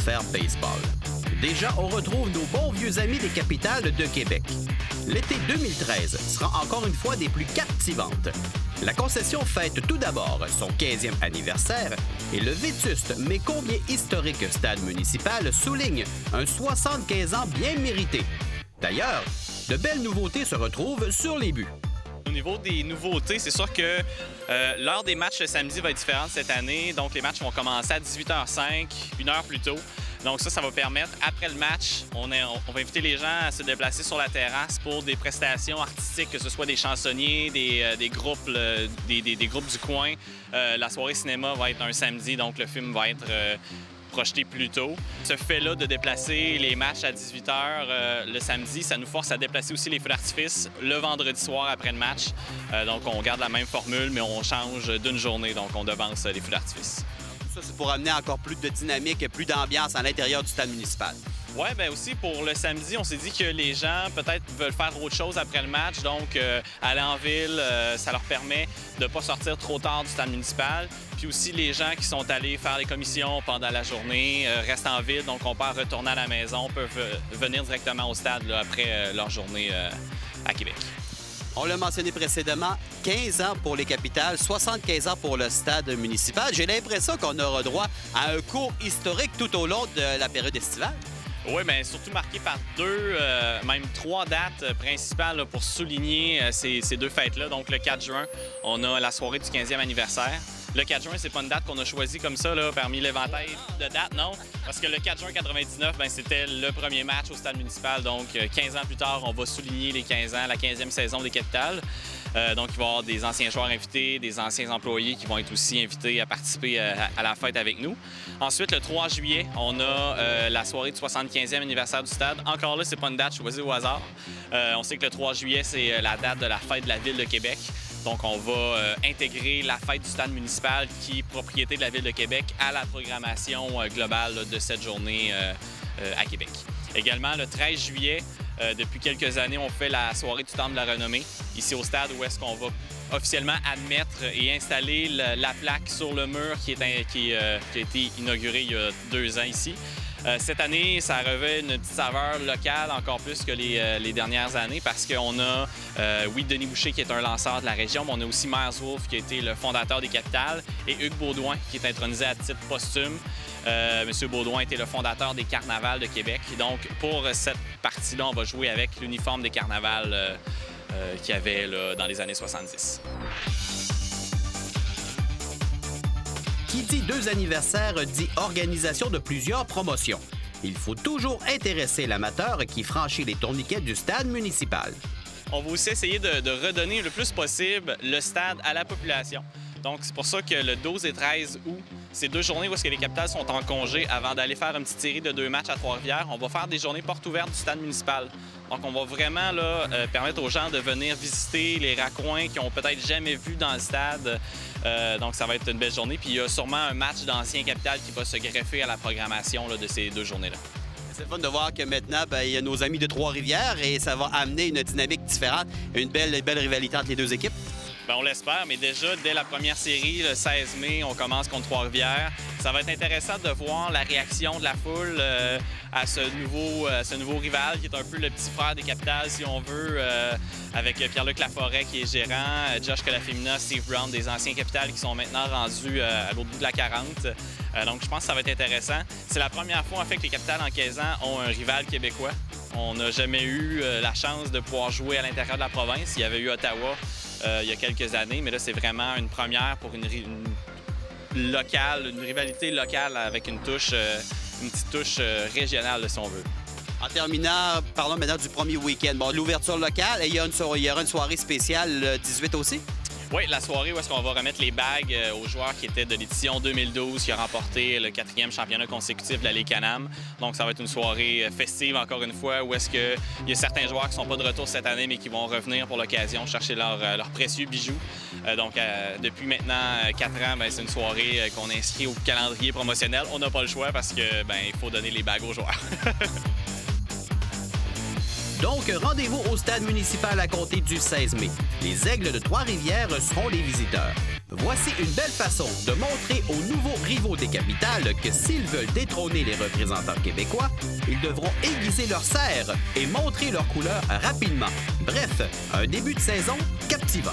l'atmosphère baseball. Déjà, on retrouve nos bons vieux amis des capitales de Québec. L'été 2013 sera encore une fois des plus captivantes. La concession fête tout d'abord son 15e anniversaire et le vétuste mais combien historique stade municipal souligne un 75 ans bien mérité. D'ailleurs, de belles nouveautés se retrouvent sur les buts. Au niveau des nouveautés, c'est sûr que l'heure des matchs le samedi va être différente cette année. Donc, les matchs vont commencer à 18h05, une heure plus tôt. Donc ça va permettre, après le match, on va inviter les gens à se déplacer sur la terrasse pour des prestations artistiques, que ce soit des chansonniers, des groupes, des groupes du coin. La soirée cinéma va être un samedi, donc le film va être projeté plus tôt. Ce fait-là de déplacer les matchs à 18h le samedi, ça nous force à déplacer aussi les feux d'artifice le vendredi soir après le match. Donc on garde la même formule, mais on change d'une journée, donc on devance les feux d'artifice. Ça, c'est pour amener encore plus de dynamique et plus d'ambiance à l'intérieur du stade municipal. Oui, bien aussi, pour le samedi, on s'est dit que les gens, peut-être, veulent faire autre chose après le match. Donc, aller en ville, ça leur permet de ne pas sortir trop tard du stade municipal. Puis aussi, les gens qui sont allés faire les commissions pendant la journée restent en ville. Donc, on peut retourner à la maison, peuvent venir directement au stade là, après leur journée à Québec. On l'a mentionné précédemment, 15 ans pour les capitales, 75 ans pour le stade municipal. J'ai l'impression qu'on aura droit à un cours historique tout au long de la période estivale. Oui, bien surtout marqué par même trois dates principales là, pour souligner ces deux fêtes-là. Donc, le 4 juin, on a la soirée du 15e anniversaire. Le 4 juin, c'est pas une date qu'on a choisie comme ça là, parmi l'éventail de dates, non. Parce que le 4 juin 99, bien, c'était le premier match au stade municipal. Donc, 15 ans plus tard, on va souligner les 15 ans, la 15e saison des Capitales. Donc, il va y avoir des anciens joueurs invités, des anciens employés qui vont être aussi invités à participer à la fête avec nous. Ensuite, le 3 juillet, on a la soirée du 75e anniversaire du stade. Encore là, c'est pas une date choisie au hasard. On sait que le 3 juillet, c'est la date de la fête de la Ville de Québec. Donc, on va intégrer la fête du stade municipal qui est propriété de la Ville de Québec à la programmation globale là, de cette journée à Québec. Également, le 13 juillet, depuis quelques années, on fait la soirée du Temple de la Renommée, ici au stade, où est-ce qu'on va officiellement admettre et installer la plaque sur le mur qui a été inaugurée il y a 2 ans ici. Cette année, ça revêt une petite saveur locale encore plus que les dernières années parce qu'on a, oui, Denis Boucher qui est un lanceur de la région, mais on a aussi Myers Wolfe qui a été le fondateur des Capitales et Hugues Baudouin qui est intronisé à titre posthume. Monsieur Baudouin était le fondateur des Carnavals de Québec. Et donc, pour cette partie-là, on va jouer avec l'uniforme des carnavals qu'il y avait là, dans les années 70. Qui dit 2 anniversaires dit organisation de plusieurs promotions. Il faut toujours intéresser l'amateur qui franchit les tourniquets du stade municipal. On va aussi essayer de redonner le plus possible le stade à la population. Donc, c'est pour ça que le 12 et 13 août, c'est 2 journées où les Capitales sont en congé avant d'aller faire une petite série de 2 matchs à Trois-Rivières. On va faire des journées portes ouvertes du stade municipal. Donc, on va vraiment là, permettre aux gens de venir visiter les raccoins qu'ils n'ont peut-être jamais vus dans le stade. Donc, ça va être une belle journée. Puis, il y a sûrement un match d'anciens Capitales qui va se greffer à la programmation là, de ces 2 journées-là. C'est le fun de voir que maintenant, il y a nos amis de Trois-Rivières et ça va amener une dynamique différente, une belle rivalité entre les 2 équipes. Bien, on l'espère, mais déjà, dès la première série, le 16 mai, on commence contre Trois-Rivières. Ça va être intéressant de voir la réaction de la foule à ce nouveau rival qui est un peu le petit frère des Capitales, si on veut, avec Pierre-Luc Laforêt qui est gérant, Josh Colafemina, Steve Brown, des anciens Capitales qui sont maintenant rendus à l'autre bout de la 40. Donc, je pense que ça va être intéressant. C'est la première fois, en fait, que les Capitales en 15 ans ont un rival québécois. On n'a jamais eu la chance de pouvoir jouer à l'intérieur de la province. Il y avait eu Ottawa il y a quelques années, mais là, c'est vraiment une première pour une rivalité locale avec une petite touche régionale, si on veut. En terminant, parlons maintenant du premier week-end. Bon, de l'ouverture locale, et il y aura une soirée spéciale le 18 aussi? Oui, la soirée où est-ce qu'on va remettre les bagues aux joueurs qui étaient de l'édition 2012 qui a remporté le 4e championnat consécutif de la Ligue Can-Am. Donc, ça va être une soirée festive, encore une fois, où est-ce qu'il y a certains joueurs qui ne sont pas de retour cette année, mais qui vont revenir pour l'occasion chercher leurs précieux bijoux. Donc, depuis maintenant 4 ans, c'est une soirée qu'on inscrit au calendrier promotionnel. On n'a pas le choix parce que il faut donner les bagues aux joueurs. Donc, rendez-vous au stade municipal à compter du 16 mai. Les Aigles de Trois-Rivières seront les visiteurs. Voici une belle façon de montrer aux nouveaux rivaux des capitales que s'ils veulent détrôner les représentants québécois, ils devront aiguiser leur serre et montrer leurs couleurs rapidement. Bref, un début de saison captivant.